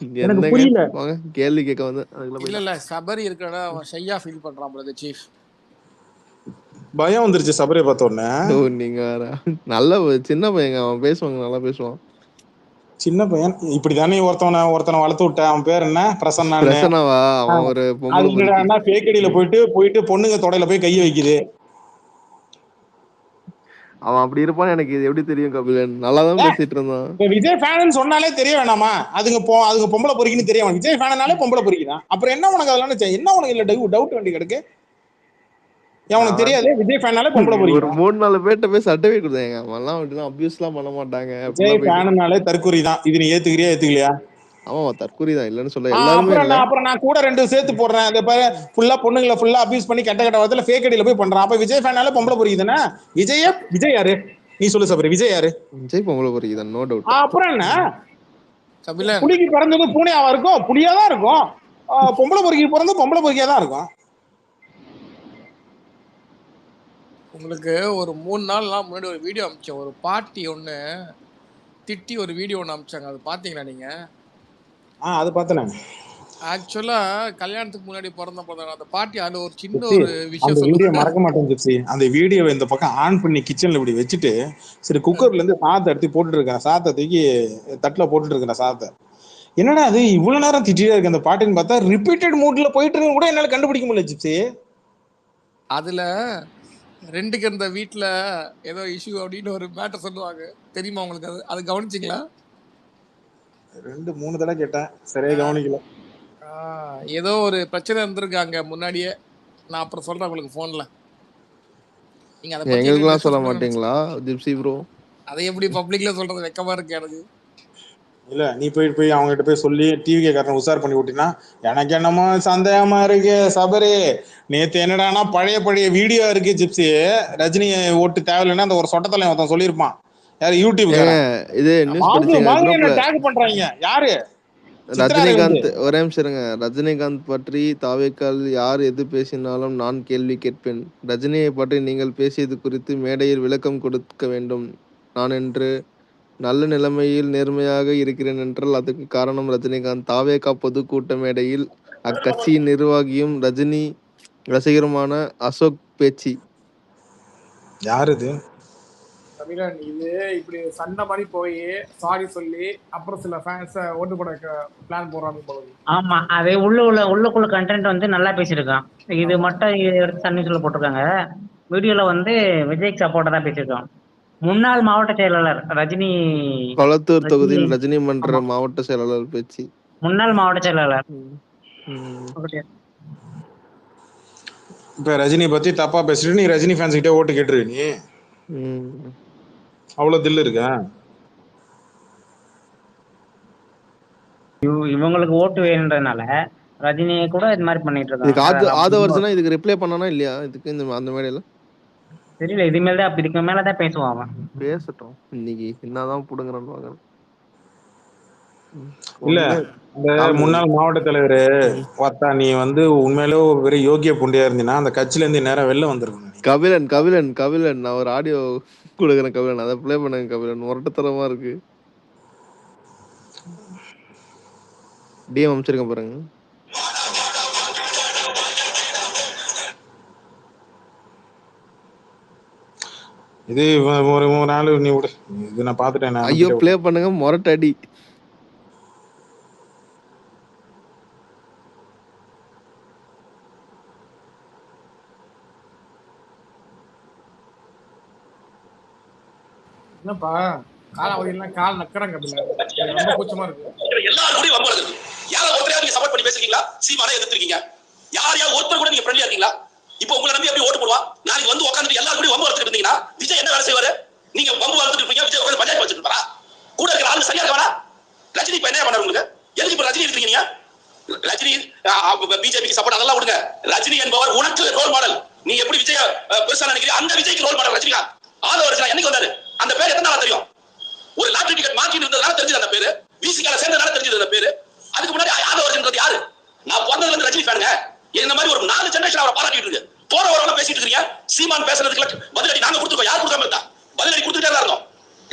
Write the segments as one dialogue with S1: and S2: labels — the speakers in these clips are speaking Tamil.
S1: எனக்கு
S2: என்னங்க
S1: புரியல.
S2: வாங்க கேள்வி கேட்க வந்து அதுக்குள்ள
S3: இல்ல
S2: போயிட்டான்.
S3: இல்ல சபரி இருக்கிறனா அவன் ஷையா ஃபீல் பண்றான் போல சீஃப்.
S4: பயம் வந்துருச்சு சபரியை பார்த்த உடனே.
S2: ஓ நீங்க வேற நல்ல சின்ன பையங்க, அவன் பேசுவாங்க, நல்லா பேசுவான்.
S4: சின்ன பையன் இப்படிதானே ஒருத்தனை வளர்த்து விட்டேன். அவன் பேர் என்ன? பிரசன்னான்னு.
S2: பிரசன்னவா? அவன் ஒரு
S4: அது
S2: பொம்பளை பொறுக்கி.
S4: என்னடா பேக்கடியில போயிட்டு பொண்ணுங்க தொடையில போய் கைய வைக்குது.
S2: அவன் அப்படி இருப்பான்னு எனக்கு இது எப்படி தெரியும் கபிலன்? நல்லாதான் பேசிட்டு இருந்தான்.
S4: இப்ப விஜய் ஃபேன் சொன்னாலே தெரிய வேணாமா? அதுங்க பொம்பளை பொறுக்கின்னு தெரிய வேணும். விஜய் ஃபேனாலே பொம்பளை பொறுக்கிதான். அப்புறம் என்ன உனக்கு அதெல்லாம் என்ன உனக்கு இல்ல டவுட் வண்டி கிடக்கு? உனக்கு தெரியாது விஜய் ஃபேனாலே பொம்பளை
S2: ஒரு
S4: பொறுக்கிதான்.
S2: 3-4 பேர்ட்ட போய் சர்டிபிகேட் கொடுத்தாங்க. அவன்லாம் அப்படிலாம் அபியூஸ் எல்லாம் பண்ண மாட்டாங்க.
S4: விஜய் ஃபேனாலே தற்கொலை தான். இது நீ ஏத்துக்கிறியா ஏத்துக்கலையா?
S2: ஆமா தற்கொலை தான், இல்லன்னு சொல்ல எல்லாருமே இல்ல.
S4: அப்புறம் நான் கூட 2 சேர்த்து போடுறேன். அந்த பாரு ஃபுல்லா பொண்ணுங்களை ஃபுல்லா அபியூஸ் பண்ணி கெட்ட வார்த்தையில ஃபேக் ஐடியில போய் பண்றான். அப்ப விஜய் ஃபேனால பொம்பளை பொறுக்கி தானே? விஜய் யாரு? நீ சொல்லு சபரி, விஜய் யாரு?
S2: விஜய் பொம்பளை பொறுக்கி தான், நோ டவுட்.
S4: அப்புறம் என்ன?
S3: கபிலன்
S4: புலிக்கு பிறந்தது பூனையாவா இருக்கும்? புலியாதான் இருக்கும். பொம்பளை பொறுக்கி பிறந்து பொம்பளை பொறுக்கியா தான் இருக்கும்.
S3: உங்களுக்கு ஒரு 3 நாள்லாம் முன்னாடி ஒரு வீடியோ அனுப்பிச்சேன். ஒரு பாட்டி ஒன்று திட்டி ஒரு வீடியோ ஒன்று அனுப்பிச்சாங்க. அது பார்த்தீங்களா நீங்க?
S4: அது பார்த்தேன்.
S3: ஆக்சுவலா கல்யாணத்துக்கு முன்னாடி பிறந்த அந்த பாட்டி அதுல ஒரு சின்ன ஒரு விஷயம்
S4: அந்த வீடியோ மறக்க மாட்டேன் ஜிப்சி. அந்த வீடியோவை இந்த பக்கம் ஆன் பண்ணி கிச்சன்ல இப்படி வச்சுட்டு சரி குக்கர்ல இருந்து சாதத்தை எடுத்து போட்டுட்டு இருக்கேன். சாதத்தை தூக்கி தட்டுல போட்டுட்டு இருக்கேன் சாதத்தை. என்னடா அது இவ்வளவு நேரம் திட்டிட்டே இருக்கு அந்த பாட்டுன்னு பார்த்தா ரிப்பீட்டட் மூட்ல போயிட்டு இருக்கு கூட என்னால கண்டுபிடிக்க முடியல ஜிப்சி. அதுல
S3: 2க்கு இருந்த வீட்டுல ஏதோ இஷ்யூ அப்படின்னு ஒரு மேட்டர் சொல்லுவாங்க, தெரியுமா உங்களுக்கு? அது கவனிச்சிங்களா?
S4: 2-3 தடவை கேட்டேன், சரியா கவனிக்கல.
S3: ஏதோ ஒரு பிரச்சனை இருந்திருக்காங்க முன்னாடியே. நான் அப்புறம் சொல்றேன் உங்களுக்கு போன்ல. நீங்க அதை பத்தி
S2: எங்களுக்குலாம் சொல்ல மாட்டீங்களா ஜிப்சி ப்ரோ?
S3: அதை எப்படி பப்ளிக்ல சொல்றது? வெக்கமா இருக்கு எனக்கு.
S4: இல்ல நீ போய் அவங்க கிட்ட போய் சொல்லி டிவி காரன் உசார் பண்ணி விட்டினா எனக்கு என்னமோ சந்தேகமா இருக்கு சபரி. நேத்து என்னடானா பழைய வீடியோ இருக்கு ஜிப்சி. ரஜினி ஓட்டு தேவையில்லைன்னா அந்த ஒரு சொட்டத்தலை ஒருத்தன் சொல்லியிருப்பான். யாரு? யூடியூப்
S2: இது நியூஸ் படிச்சீங்க
S4: டேக் பண்றாங்க. யாரு?
S2: ரஜினிகாந்த். ஒரே நிமிஷம் இருங்க. ரஜினிகாந்த் பற்றி தாவேக்கால் யார் எது பேசினாலும் நான் கேள்வி கேட்பேன். ரஜினியை பற்றி நீங்கள் பேசியது குறித்து மேடையில் விளக்கம் கொடுக்க வேண்டும். நான் என்று நல்ல நிலைமையில் நேர்மையாக இருக்கிறேன் என்றால் அதுக்கு காரணம் ரஜினிகாந்த். தாவேகா பொதுக்கூட்ட மேடையில் அக்கட்சியின் நிர்வாகியும் ரஜினி ரசிகருமான அசோக் பேச்சு.
S4: யாரு இது?
S3: கபிலன் இது இப்படி சண்டை மாதிரி போய் சாரி சொல்லி அப்புறம் சில ஃபேன்ஸை ஓட்டு போட பிளான் போடுறாங்க போல.
S1: ஆமா, அது உள்ளுக்குள்ள கண்டென்ட் வந்து நல்லா பேசியிருக்கான். இது மட்டும் எடுத்து தண்ணி சொல்ல போட்டிருக்காங்க. வீடியோல வந்து விஜய்க்கு சப்போர்ட்டா தான் பேசியிருக்கான். முன்னாள் மாவட்ட செயலாளர் ரஜினி,
S2: கொளத்தூர் தொகுதியில் ரஜினி மன்ற மாவட்ட செயலாளர் பேச்சு.
S1: முன்னாள் மாவட்ட செயலாளர்.
S4: இப்ப ரஜினி பத்தி தப்பா பேசிட்டு நீ ரஜினி ஃபேன்ஸ் கிட்ட ஓட்டு கேட்டுரு. நீ அவ்வளவு தில்லு இருக்கா?
S1: இவங்களுக்கு ஓட்டு வேணுன்றதுனால ரஜினியை கூட இது மாதிரி பண்ணிட்டு இருக்காங்க.
S2: ஆதவர்சனா இதுக்கு ரிப்ளை பண்ணானா இல்லையா? இதுக்கு இந்த அந்த மேடையில
S1: தெரியல. இதுக்கு மேலதான் பேசுவான் அவன்.
S2: பேசட்டும். இன்னைக்கு என்னதான் புடுங்குறான்னு பாக்குறேன்.
S4: இல்ல இந்த முன்னாள் மாவட்ட தலைவர் பார்த்தா நீ வந்து உண்மையிலே ஒரு யோகிய புண்டியா இருந்தீனா அந்த கட்சியில இருந்து நேரம் வெளில வந்துருக்கணும்.
S2: கபிலன் நான் ஒரு ஆடியோ கொடுக்குறேன் கபிலன், அதை பிளே பண்ணுங்க கபிலன். முரட்டத்தரமா இருக்கு. டிஎம் அமைச்சிருக்கேன் பாருங்க.
S4: இது ஒரு நாள் நீ விடு, இது நான் பாத்துட்டேன்.
S2: ஐயோ பிளே பண்ணுங்க, முரட்டடி.
S3: என்னப்பா காலாவதியெல்லாம் கால் நக்கறாங்க. ரொம்ப கூச்சமா இருக்கு.
S5: எல்லாரும் கூட வம்பு வருது. யாரோ ஒருத்தரையா நீங்க சப்போர்ட் பண்ணி பேசுறீங்களா? சீமானை எதிர்த்துறீங்க. யாரையா ஒருத்தர் கூட நீங்க ஃப்ரெண்ட்லியா இருக்கீங்களா? இப்போ உங்களை நம்பி எப்படி ஓட்டு போடுவா? நாளைக்கு வந்து உட்கார்ந்து எல்லாரும் கூட வம்பு வளர்த்துட்டு இருந்தீங்கன்னா விஜய் என்ன வேலை செய்வாரு? நீங்க வம்பு வளர்த்துட்டு இருப்பீங்க, விஜய் உட்கார்ந்து பஞ்சாயத்து வச்சுட்டு இருப்பாரா? கூட இருக்கிற ஆளு சரியா இருக்கவனா? ரஜினி இப்ப என்ன பண்ணாரு உங்களுக்கு? எதுக்கு இப்ப ரஜினி இருக்கீங்க நீங்க? ரஜினி பிஜேபிக்கு சப்போர்ட் அதெல்லாம் விடுங்க. ரஜினி என்பவர் உனக்கு ரோல் மாடல். நீ எப்படி விஜய் பெருசா நினைக்கிறீங்க, அந்த விஜய்க்கு ரோல் மாடல் ரஜினிகாந்த். ஆதவர்சனா என்னைக்கு வந்தாரு? அந்த பேர் எத்தனை நாளா தெரியும்? ஒரு லாட்டரி டிக்கெட் மார்க்கிங் இருந்ததுனால தெரிஞ்சது அந்த பேரு. விசிகால சேர்ந்ததுனால தெரிஞ்சது அந்த பேரு. அதுக்கு முன்னாடி ஆதவர்சன்றது யாரு? நான் பிறந்ததுல இருந்து ரஜினி ஃபேனுங்க. இந்த மாதிரி ஒரு 4 ஜெனரேஷன் அவரை பாராட்டிட்டு இருக்கு. போற வரவங்க பேசிட்டு இருக்கீங்க. சீமான் பேசுறதுக்கு பதிலடி நாங்க கொடுத்துருக்கோம். யார் கொடுக்காம இருந்தா? பதிலடி கொடுத்துட்டே இருந்தோம்.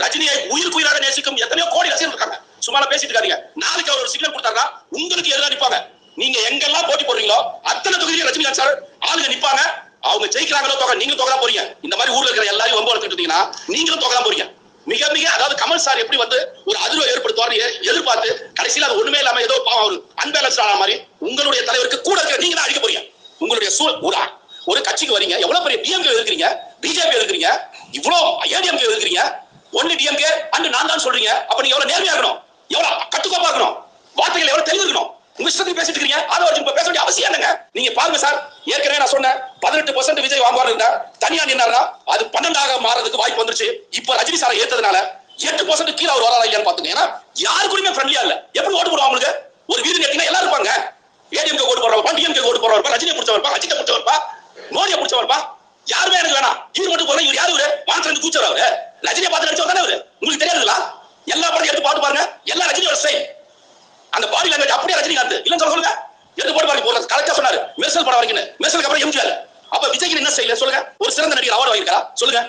S5: ரஜினியை உயிருக்கு உயிராக நேசிக்கும் எத்தனையோ கோடி ரசிகர்கள் இருக்காங்க. சும்மா பேசிட்டு இருக்காங்க. நாளைக்கு அவர் ஒரு சிக்னல் கொடுத்தாரு. நிக்கிறாருன்னா உங்களுக்கு எதிராக நிப்பாங்க. நீங்க எங்கெல்லாம் போட்டி போடுறீங்களோ அத்தனை தொகுதியில ரஜினிகாந்த் சார் ஆளுங்க நிப்பாங்க. அவங்க ஜெயிக்கிறாங்களோ தோக்க நீங்களும் தோக்க தான் போறீங்க. இந்த மாதிரி ஊர்ல இருக்கிற எல்லாரையும் வம்பு வளர்த்துட்டு இருந்தீங்கன்னா நீங்களும் தோக்க தான் போறீங்க. மிக மிக அதாவது கமல் சார் எப்படி வந்து ஒரு அதிர்வை ஏற்படுத்துவார் எதிர்பார்த்து கடைசியில் அது ஒண்ணுமே இல்லாம ஏதோ ஒரு அன்பேலன்ஸ் ஆன மாதிரி உங்களுடைய தலைவருக்கு கூட இருக்கிற நீங்க தான் அழிக்க போறீங்க. உங்களுடைய ஒரு கட்சிக்கு வரீங்க, எவ்வளவு பெரிய டிஎம்கே இருக்கிறீங்க, பிஜேபி இருக்கிறீங்க, இவ்வளவு ஏடிஎம்கே இருக்கிறீங்க, ஒன்லி டிஎம்கே அண்ட் நான் தான் சொல்றீங்க. அப்ப நீங்க எவ்வளவு நேர்மையா இருக்கணும், எவ்வளவு கட்டுக்கோப்பா இருக்கணும், வார்த்தைகள் எவ்வளவு தெளிவு இருக்கணும். உங்க இஷ்டத்துக்கு பேசிட்டு இருக்கீங்க. ஆதரவு பேச வேண்டிய அவசியம் என்னங்க? நீங்க பாருங்க சார், ஏற்கனவே நான் சொன்னேன் 18% விஜய் வாங்குவாரு, தனியா நின்னாருன்னா அது 12 மாறதுக்கு வாய்ப்பு வந்துருச்சு. இப்ப ரஜினி சாரை ஏத்ததுனால 8% கீழே அவர் வரலாம் இல்லையான்னு பாத்துங்க. ஏன்னா யாரு கூடயுமே ஃப்ரெண்ட்லியா இல்ல. எப்படி ஓட்டு போடுவாங்க உங்களுக்கு? ஒரு வீடு கேட்டீங்கன்னா எல்லாரும் இருப்பாங்க. ஏடிஎம்கே ஓட்டு போறவர்ப்பா, டிஎம்கே ஓட்டு போறவர்ப்பா, ரஜினியை பிடிச்சவர்ப்பா, அஜித்தை பிடிச்சவர்ப்பா, மோடியை பிடிச்சவர்ப்பா, யாருமே எனக்கு வேணாம். இவர் மட்டும் போறேன். இவர் யாரு? இவரு வானத்துல இருந்து கூச்சவர். அவரு ரஜினியை பார்த்து நடிச்சவர் தானே அவரு. உங்களுக்கு தெரியாதுங்களா? எல்லா படத்தையும் எடுத்து பார்த்து பாருங்க, எல்லா ரஜினியோட ஸ்டைல், அந்த பாடி லாங்குவேஜ் அப்படியே ரஜினிகாந்த் இல்லன்னு சொல்லுங்க. எடுத்து போட்டு பாருங்க. கரெக்டா சொன்னாரு மெர்சல் படம் வரைக்கும். மெர்சலுக்கு அப்புறம் எம்ஜிஆர். அப்ப விஜய்க்கு என்ன ஸ்டைல் சொல்லுங்க? ஒரு சிறந்த நடிகர் அவார்டு வாங்கிருக்கா சொல்லுங்க?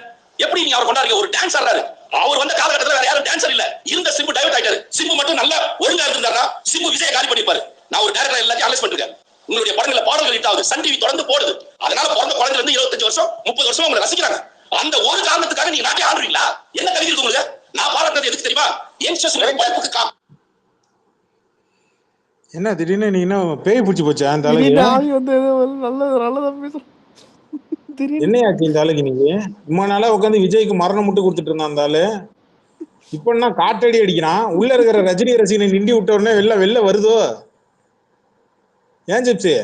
S5: எப்படி நீங்க அவர் கொண்டாடுறீங்க? ஒரு டான்ஸ் ஆடுறாரு. அவர் வந்த காலகட்டத்தில் வேற யாரும் டான்சர் இல்ல. இருந்த சிம்பு டைவர்ட் ஆயிட்டாரு. சிம்பு மட்டும் நல்ல ஒழுங்கா இருந்தாருன்னா சிம்பு விஜய் காலி பண்ணிப்பாரு. நான் ஒரு டைரக்டர் எல்லாத்தையும் அனலைஸ் பண்ணிருக்கேன். உங்களுடைய படங்கள பாடல்கள் ஹிட் ஆகுது. சன் டிவி தொடர்ந்து போடுது. அதனால பிறந்த குழந்தைல இருந்து 25 வருஷம் 30 வருஷம் உங்களை ரசிக்கிறாங்க. அந்த ஒரு காரணத்துக்காக நீங்க நாட்டை ஆடுறீங்களா? என்ன கருதி இருக்கு உங்களுக்கு? நான் பாராட்டுறது எதுக்கு தெரியுமா? யங்ஸ்டர்ஸ் வாய்ப்புக்கு
S4: என்ன திடீர்னு நீ என்ன பேய் பிடிச்சி போச்சா அந்த ஆளுக்கு? என்னையாச்சு இந்த ஆளுக்கு? நீங்க இம்மா நாளா உட்காந்து விஜய்க்கு மரணம் மட்டும் கொடுத்துட்டு இருந்தான் அந்த ஆளு. இப்ப என்ன காட்டடி அடிக்கிறான்? உள்ள இருக்கிற ரஜினி ரசிகனை நிண்டி விட்ட உடனே வெளில வருதோ? ஏன் ஜிப்சி?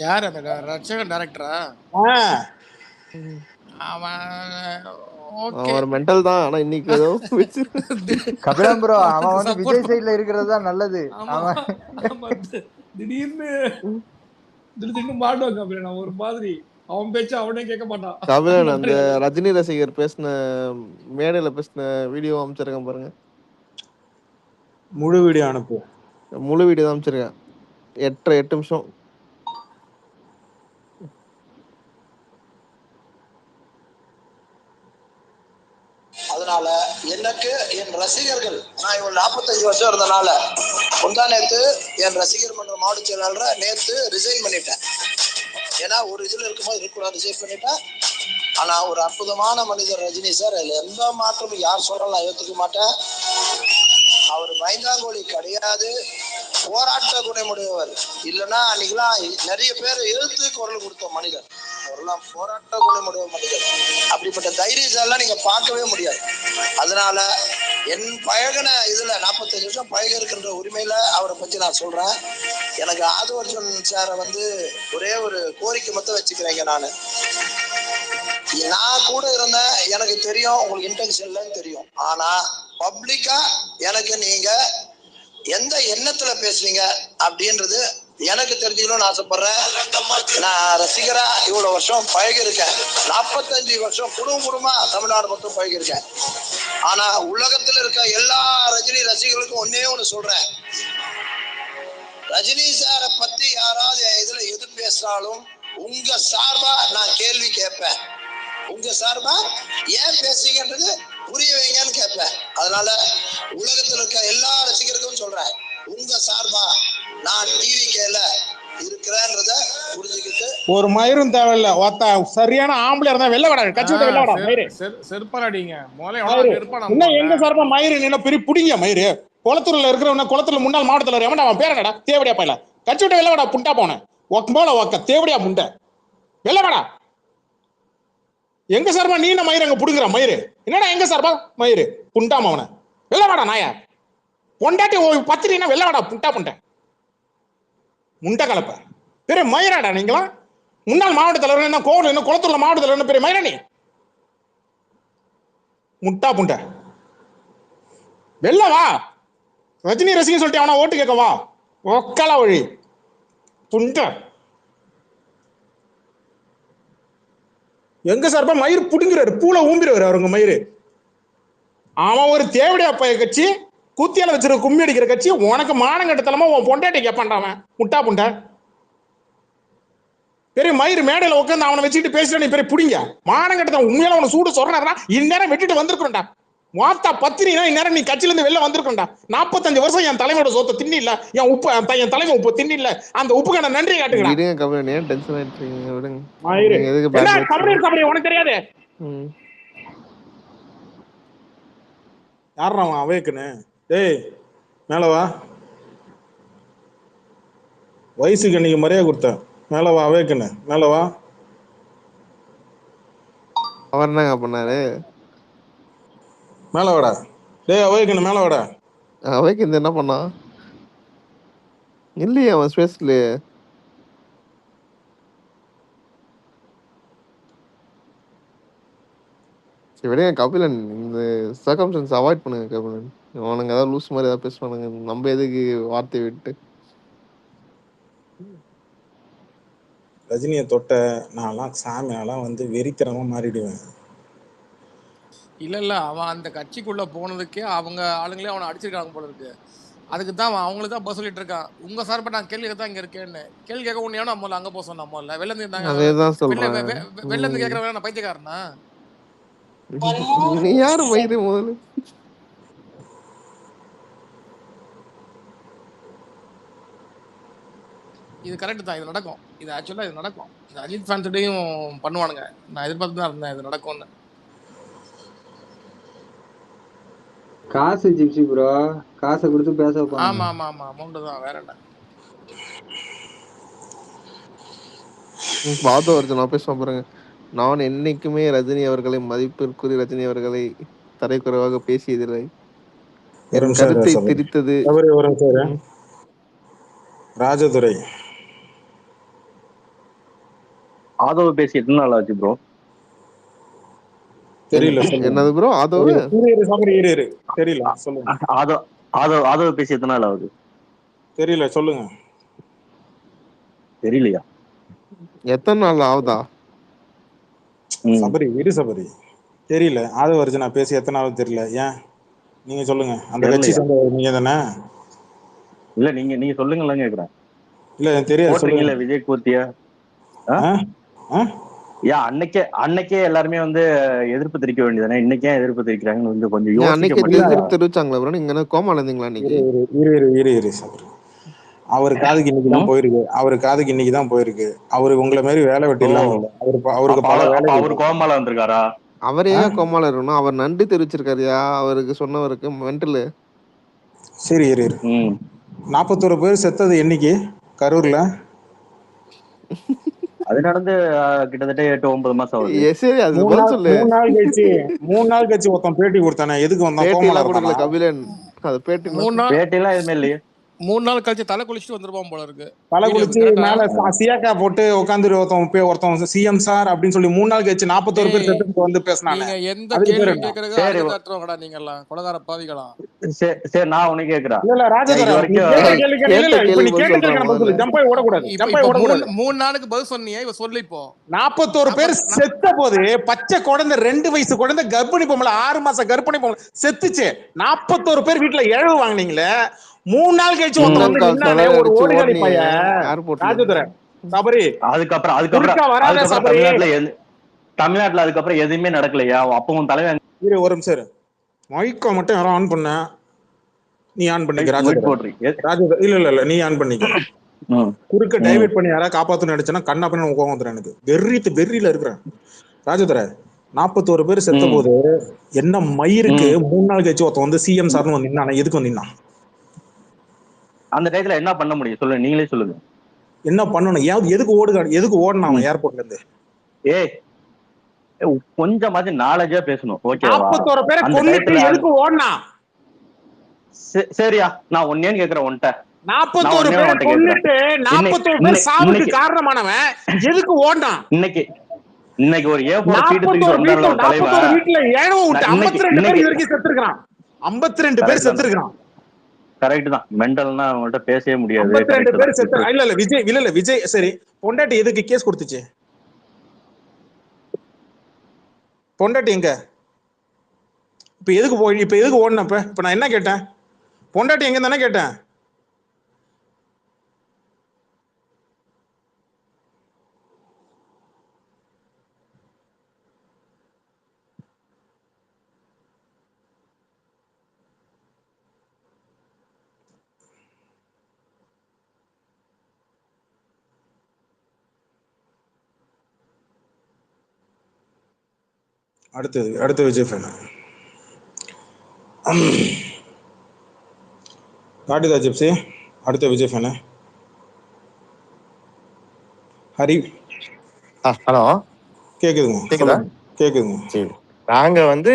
S3: யார் அந்த ரட்சகன் டைரக்டரா?
S2: அவர் மெண்டல் தான். ஆனா இன்னைக்கு ஏதோ
S6: கபிலம் ப்ரோ அவன் வந்து விஜய் சைடுல இருக்கிறது தான் நல்லது.
S3: திடீர்னு மாட்டோம் கபிலன் ஒரு மாதிரி. அவன் பேச்சு அவனே கேட்க மாட்டான்.
S2: கபிலன் அந்த ரஜினி ரசிகர் பேசின மேடையில பேசின வீடியோ அமைச்சிருக்கேன் பாருங்க.
S4: முழு வீடியோ அனுப்பு.
S2: முழு வீடியோ தான் அமைச்சிருக்கேன். 8 நிமிஷம்.
S7: அதனால எனக்கு என் ரசிகர்கள், நான் இவங்க 45 வருஷம் இருந்தனால முந்தா நேத்து என் ரசிகர் மன்ற மாவட்ட செயலாளரை நேத்து ரிசைன் பண்ணிட்டேன். ஏன்னா ஒரு இதுல இருக்கும்போது இருக்கக்கூடாது, ரிசைன் பண்ணிட்டேன். ஆனா ஒரு அற்புதமான மனிதர் ரஜினி சார். அதுல எந்த மாற்றமும் யார் சொல்றாலும் ஏற்றுக்க மாட்டேன். அவர் பயந்தாங்கோலி கிடையாது, போராட்ட குணமுடையவர். இல்லைன்னா அன்னைக்கெல்லாம் நிறைய பேர் எழுத்து குரல் கொடுத்த மனிதர். அவரெல்லாம் போராட்ட குணமுடைய மனிதர். அப்படிப்பட்ட தைரியசாலாம் நீங்க பார்க்கவே முடியாது. அதனால என் பழகின இதுல 45 வருஷம் பழக இருக்கின்ற உரிமையில அவரை பத்தி நான் சொல்றேன். எனக்கு ஆதவர்ஜன் சாரை வந்து ஒரே ஒரு கோரிக்கை மட்டும் வச்சுக்கிறேங்க. நான் கூட இருந்தேன், எனக்கு தெரியும் உங்களுக்கு இன்டென்ஷன் இல்லைன்னு தெரியும். ஆனா பப்ளிக்கா எனக்கு நீங்க எந்த எண்ணத்துல பேசுறீங்க அப்படின்றது எனக்கு தெரிஞ்சுக்கணும்னு ஆசைப்படுறேன். நான் ரசிகரா இவ்வளவு வருஷம் பழகி இருக்கேன். 45 வருஷம் குடும்பமா தமிழ்நாடு மட்டும் பழகி இருக்கேன். ஆனா உலகத்துல இருக்க எல்லா ரஜினி ரசிகர்களுக்கும் ஒன்னே ஒண்ணு சொல்றேன். ரஜினி சாரை பத்தி யாராவது இதுல எது பேசினாலும் உங்க சார்பா நான் கேள்வி கேட்பேன். உங்க சார்பா ஏன் பேசுறீங்கன்றது புரிய வைங்கன்னு கேட்பேன். அதனால உலகத்துல இருக்க எல்லா ரசிகர்களுக்கும் சொல்றேன், உங்க சார்பா நான் டிவிகேல இருக்கிறேன்றத புரிஞ்சுக்கிட்டு.
S4: ஒரு மயிரும் தேவையில்ல, சரியான ஆம்பளை இருந்தா வெளில வாடா, கட்சி விட்டு வெளில வாடா. மயிரு
S3: செருப்பாடிங்க
S4: என்ன எங்க சார்பா மயிரு என்ன பெரிய புடிங்க மயிரு. குளத்தூர்ல இருக்கிறவன குளத்தூர்ல முன்னாள் மாவட்ட தலைவர் எவன்டா அவன் பேர் என்னடா? தேவடியா பையல. கட்சி விட்டு வெளில வாடா புண்டா போனேன். போல தேவடியா புண்டை வெளில வாடா. எங்க சார்பா நீ என்ன மயிறு அங்க புடுங்குற மயிறு? என்னடா எங்க சார்பா மயிறு புண்டாம அவனை வெளில வாடா. நாயா பொண்டாட்டி பத்திரினா வெளில வாடா புண்டா புண்டை முண்டை கலப்ப பெரிய மயிராடா நீங்களா? முன்னாள் மாவட்ட தலைவர் என்ன கோவில் என்ன குளத்தூர்ல மாவட்ட தலைவர் என்ன பெரிய மயிரா நீ? முட்டா புண்டை வெளில வா. ரஜினி ரசிகன் சொல்லிட்டு அவனா ஓட்டு கேட்க வா. ஒக்கலா வழி புண்டை. எங்க சார்பா மயிறு புடுங்கிறாரு, பூல ஊம்பிடுவாரு அவருங்க மயிறு. அவன் ஒரு தேவடியா பைய கட்சி, கூத்தியால வச்சிருக்க கும்மி அடிக்கிற கட்சி. உனக்கு மானங்கட்டத்தலமா உன் பொண்டாட்டி கேப்பான்டாவன் முட்டா புண்டை. பெரிய மயிறு மேடையில உட்காந்து அவனை வச்சுக்கிட்டு பேசுற நீ பெரிய புடிங்க மானங்கட்டத்தான். உண்மையில அவனை சூடு சொல்றாருன்னா இந்நேரம் வெட்டிட்டு வந்திருக்கிறோம்டா. வார்த்தா பத்தினா இந்நேரம் நீ கட்சியில இருந்து வெளில வந்திருக்கா. 45 வருஷம் என் தலைமையோட சொத்தை தின்னி இல்ல, என் உப்பு என் தலைமை உப்பு தின்னி இல்ல, அந்த உப்புக்கான நன்றி காட்டுகிறேன்.
S2: விடுங்க கபிலன், ஏன் டென்ஷன் ஆயிட்டு இருக்கீங்க? விடுங்க.
S4: ஆயிரு.
S2: நீங்க எதுக்கு
S4: என்ன
S2: பேக்
S4: கபடி உனக்கு தெரியாது? யாரா அவன் அவேக்குன்னு? டேய் மேல வா, வயசுக்கு இன்னைக்கு மரியாதை கொடுத்தேன். மேல வா அவேக்குன்னு, மேல வா.
S2: அவர் என்னங்க பண்ணாரு?
S4: மேல வாடா. டேய் அவேக்குன்னு மேல வாடா.
S2: அவைக்கு இந்த என்ன பண்ணா? இல்லையே அவன் ஸ்பேஸ்லயே. சரி விடுங்க கபிலன், இந்த சர்க்கம்ஸ்டன்ஸ் அவாய்ட் பண்ணுங்க கபிலன். அவனுங்க ஏதாவது லூஸ் மாதிரி ஏதாவது பேசுவானுங்க, நம்ம எதுக்கு வார்த்தையை விட்டு.
S4: ரஜினியை தொட்ட நான்லாம் சாமியாலாம் வந்து வெறித்தனமா மாறிடுவேன்.
S3: இல்ல அவன் அந்த கட்சிக்குள்ள போனதுக்கே அவங்க ஆளுங்களே அவனை அடிச்சிருக்காங்க போல இருக்கு. அதுக்கு தான் அவன் அவங்களுக்கு தான் பதில் சொல்லிட்டு இருக்கான். உங்க சார்பா நான் கேள்வி தான் இங்க இருக்கேன்னு. கேள்வி கேட்க உன்னையா நம்மள அங்க போக சொன்ன நம்மள வெளில இருந்து இருந்தாங்க.
S2: அதேதான்
S3: வெளில
S2: சொல்றேன்.
S3: வெளில இருந்து கேட்கறவன் நான் பைத்தியக்காரனா?
S2: நீ யாரு மயிறு முதல்ல?
S3: இது கரெக்ட் தான், இது நடக்கும். இது ஆக்சுவலா இது நடக்கும். இந்த அஜித் ஃபேன்ஸ்டையும் பண்ணுவானுங்க. நான் எதிர்பார்த்து தான் இருந்தேன் இது நடக்கும்னு.
S6: காசு ஜிப்சி ப்ரோ, காசை கொடுத்து பேச வைப்பாங்க.
S3: ஆமா ஆமா ஆமா அமௌண்ட் தான், வேற என்ன.
S2: பாதோ அர்ஜுனா பேசுவான் பாருங்க. நான் என்னைக்குமே ரஜினி அவர்களை, மதிப்பிற்குரிய ரஜினி அவர்களை தரைக்குறைவாக பேசியதில்லை.
S4: ஒரு
S2: என்
S4: நிமிஷம்
S2: கருத்தை
S4: சபரி.
S2: திரித்தது.
S4: சபரி ஒரு நிமிஷம் இரு. ராஜதுரை
S8: ஆதவ பேசி எத்தனை நாள் ஆச்சு ப்ரோ?
S4: தெரியல சொல்லுங்க.
S2: என்னது ப்ரோ? ஆதவ
S4: இரு சபரி இரு. தெரியல சொல்லுங்க.
S8: ஆதவ பேசி எத்தனை நாள் ஆகுது?
S4: தெரியல சொல்லுங்க.
S8: தெரியலையா?
S2: எத்தனை நாள் ஆகுதா?
S4: சபரி இரு சபரி. தெரியல. ஆதவ அர்ஜுனா பேசி எத்தனை நாள் தெரியல. ஏன் நீங்க சொல்லுங்க. அந்த கட்சி சேர்ந்த நீங்க தானே?
S8: இல்ல நீங்க சொல்லுங்கன்னு கேக்குறேன்.
S4: இல்ல தெரியாது சொல்லுங்க.
S8: விஜய் கூத்தியா ஏன் அன்னைக்கே எல்லாருமே வந்து எதிர்ப்பு தெரிவிக்க வேண்டியதானே? இன்னைக்கே எதிர்ப்பு தெரிவிக்கிறாங்கன்னு கொஞ்சம் யோசிக்க
S2: எதிர்ப்பு தெரிவிச்சாங்களா ப்ரோ? நீங்க என்ன கோமால இருந்தீங்களா இன்னைக்கு?
S4: இரு சபரி. அவரு காதுக்கு இன்னைக்கு தான் போயிருக்கு. அவரு காதுக்கு இன்னைக்கு தான் போயிருக்கு. அவரு உங்களை மாதிரி வேலை வெட்டி இல்லாம இல்ல. அவருக்கு பல வேலை.
S8: அவரு கோமால வந்திருக்காரா?
S2: அவரே கோமால இருக்கணும். அவர் நன்றி தெரிவிச்சிருக்காருயா அவருக்கு, சொன்னவருக்கு மென்டலு.
S4: சரி இரு. 41 பேர் செத்தது என்னைக்கு கரூர்ல?
S8: அது நடந்து கிட்டத்தட்ட 8-9 மாசம் ஆகுது.
S2: சரி அது
S4: 3 நாள் கழிச்சு ஒருத்தன் பேட்டி கொடுத்தானே, எதுக்கு வந்தான்? கோமால
S2: கொடுக்கல கபிலன். அது பேட்டி
S8: எல்லாம் எதுவுமே இல்லையே.
S3: 3 நாள் கழிச்சு தலை குளிச்சுட்டு வந்துருப்பான் போல இருக்கு.
S4: தலை குளிச்சு மேல சியாக்கா போட்டு உட்காந்து ஒருத்தன் சிஎம் சார் அப்படின்னு சொல்லி 3 நாள் கழிச்சு 41 பேர் செத்து வந்து பேசினாங்க.
S3: நீங்க எந்த கேள்வி கேக்குறது அறிவுதாற்றவங்கடா நீங்களா, கொலகார பாவிகளா.
S8: சரி நான் உனக்கு கேக்குறேன்.
S4: இல்ல ராஜதரா நீ கேள்வி கேட்கல. இப்ப நீ கேள்வி பதில் ஜம்பை ஓடக்கூடாது. ஜம்பை ஓடக்கூடாது.
S3: 3 நாளுக்கு பதில் சொன்னியே, இவ சொல்லு. இப்போ
S4: 41 பேர் செத்த போது பச்சை குழந்தை 2 வயசு குழந்தை கர்ப்பிணி பொம்பளை 6 மாசம் கர்ப்பிணி பொம்பளை செத்துச்சு. 41 பேர் வீட்டுல இழவு வாங்கினீங்களே. 3 நாள் கழிச்சு ஒருத்தன் வந்து நின்னானே ஒரு ஓடுகாலி பையன் ராஜதுரை சபரி.
S8: அதுக்கப்புறம் தமிழ்நாட்டுல அதுக்கப்புறம் எதுவுமே நடக்கலையா? அப்ப உன் தலைவன்
S4: இரு ஒரு நிமிஷம். மைக்கை மட்டும் யாரும் ஆன் பண்ண. நீ ஆன் பண்ணிக்க ராஜதுரை. இல்ல நீ ஆன் பண்ணிக்க. குறுக்க டைவர்ட் பண்ணி யாராவது காப்பாத்து நினைச்சேன்னா கண்ணா பண்ணி கோவம் வந்துடும் எனக்கு. வெறியில இருக்கிறேன் ராஜதுரை. 41 பேர் செத்த போது என்ன மயிருக்கு 3 நாள் கழிச்சு ஒருத்தன் வந்து சிஎம் சார்னு வந்து நின்னானே, எதுக்கு வந்தீங்கன்னா?
S8: அந்த டயத்துல என்ன பண்ண முடியும் சொல்லுங்க, நீங்களே சொல்லுங்க.
S4: என்ன பண்ணணும்? எதுக்கு ஓடணும் அவன் ஏர்போர்ட்ல இருந்து?
S8: கொஞ்சமாச்சு நாலேஜா பேசணும். ஓகேவா?
S4: 41 பேரை கொன்னுட்டு எதுக்கு ஓடனா?
S8: சரியா, நான் ஒன்னே கேக்குறேன் உன்கிட்ட.
S4: 41 பேரை கொன்னுட்டு 41 பேர் சாவுக்கு காரணமானவன் எதுக்கு ஓடனா?
S8: இன்னைக்கு ஒரு ஏர்போர்ட் சீட் தூக்கிட்டு வந்தால தலைவா.
S4: 41 வீட்ல ஏழவு விட்டு 52 பேர் வரைக்கும் செத்துருக்கான். 52 பேர் செத்துருக்கான்.
S8: கரெக்ட் தான். மெண்டல்னா அவங்கள்ட்ட பேசவே முடியாது.
S4: 52 பேர் செத்து. இல்ல விஜய் சரி பொண்டாட்டி எதுக்கு கேஸ் கொடுத்துச்சு? பொண்டாட்டி எங்க? இப்ப எதுக்கு ஓடன? இப்ப நான் என்ன கேட்டேன்? பொண்டாட்டி எங்க தானே கேட்டேன். அடுத்த விஜய் ஃபேன் காட்டுதா ஜிப்சி? அடுத்த விஜய் ஃபேனு ஹரி.
S9: ஹலோ,
S4: கேக்குதுங்க,
S9: கேக்குதா?
S4: சொல்லுங்க. கேக்குதுங்க.
S9: சரி, நாங்க வந்து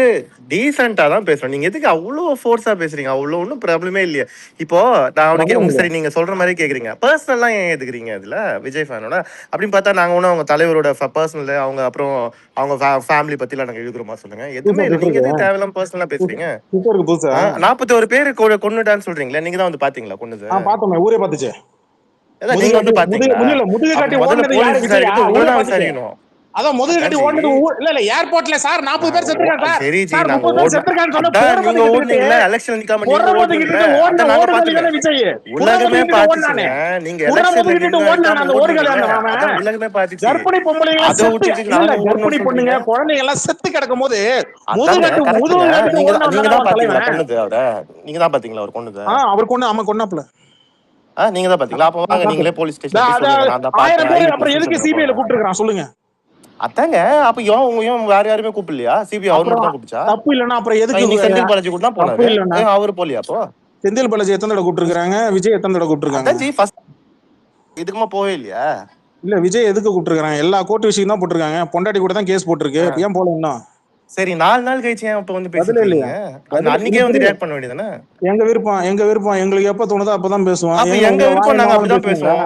S9: டீசெண்டா தான் பேசுறோம். நீங்க எதுக்கு அவ்வளோ ஃபோர்ஸா பேசுறீங்க? அவ்வளோ ஒன்றும் ப்ராப்ளமே இல்லையே. இப்போ நான் உனக்கு உங்க சரி நீங்க சொல்ற மாதிரி கேக்குறீங்க, பர்சனலா ஏன் எதுக்குறீங்க இதுல விஜய் ஃபேனோட அப்படின்னு பார்த்தா நாங்க ஒன்றும் அவங்க தலைவரோட பர்சனல் அவங்க அப்புறம் அவங்க ஃபேமிலி பத்திலாம் நாங்க எழுதுறோமா? சொல்லுங்க, எதுவுமே இல்லை. நீங்க எதுக்கு தேவையில்லாம பர்சனலா பேசுறீங்க? 41 பேர் கொன்னுட்டான்னு சொல்றீங்களா? நீங்க தான் வந்து பாத்தீங்களா கொன்னது?
S4: பார்த்தோமே, ஊரே பார்த்துச்சு.
S9: நீங்க வந்து பாத்தீங்களா?
S4: முதுகு காட்டி
S9: முதல்ல
S4: ஓடுனது யாரு?
S9: போலீஸ் விசாரிக்கிறது உங்களதான் விசாரிக்கணும்.
S4: அதான் முதுகு கட்டி ஓடுனது இல்ல ஏர்போர்ட்ல சார் 40 பேர் செத்துருக்காங்க சார்.
S9: சரி
S4: சார் 30 பேர் செத்துருக்காங்க சொன்னா
S9: நீங்க ஓடுனீங்கல, எலெக்ஷன் நிக்காம நீங்க ஓடுனீங்கல, அத நாங்க பாத்துட்டோம். உலகமே பாத்துச்சுங்க. நீங்க எலெக்ஷன்ல நிக்காம ஓடுனீங்கல, உலகமே பாத்துச்சு.
S4: கர்ப்பிணி பொம்பளைங்க
S9: அத விட்டுட்டு நாங்க
S4: கர்ப்பிணி பொண்ணுங்க குழந்தைங்க எல்லாம் செத்து கிடக்கும்போது முதுகு கட்டி
S9: நீங்க தான் பாத்தீங்களா கொன்னது? அவரை நீங்க தான் பாத்தீங்களா அவர் கொன்னது?
S4: அவர் கொண்டு ஆமா கொன்னாப்ல.
S9: நீங்க தான் பாத்தீங்களா? அப்ப வாங்க நீங்களே போலீஸ் ஸ்டேஷன் சொல்லுங்க. நான் தான்
S4: 1000 பேர் அப்புறம் எதுக்கு சிபிஐல கூப்பிட்டுருக்கான் சொல்லுங்க.
S9: அதாங்க, அப்ப ஏன் வேற யாருமே கூப்பிடலையா? சிபிஐ அவர் மட்டும் தான் கூப்பிடுச்சா?
S4: தப்பு இல்லன்னா அப்புறம் எதுக்கு
S9: நீ செந்தில் பாலாஜி கூட தான் போனாரு, அவரு போலியா? அப்போ
S4: செந்தில் பாலாஜி எத்தனை தடவை கூப்பிட்டுருக்காங்க, விஜய் எத்தனை தடவை கூப்பிட்டுருக்காங்க?
S9: ஜி ஃபர்ஸ்ட் இதுக்குமா போவே இல்லையா?
S4: இல்ல விஜய் எதுக்கு கூப்பிட்டுருக்காங்க? எல்லா கோர்ட் விஷயம் தான் போட்டுருக்காங்க. பொண்டாட்டி கூட தான் கேஸ் போட்டுருக்கு, ஏன் போல இன்னும்?
S9: சரி, 4 நாள் கழிச்சு ஏன் இப்ப வந்து பேசுறீங்க? அன்னைக்கே வந்து ரியாக்ட் பண்ண வேண்டியதானே?
S4: எங்க விருப்பம் எங்களுக்கு எப்ப தோணுதோ அப்பதான் பேசுவோம்.
S9: அப்ப எங்க விருப்பம் நாங்க அப்படிதான் பேசுவோம்.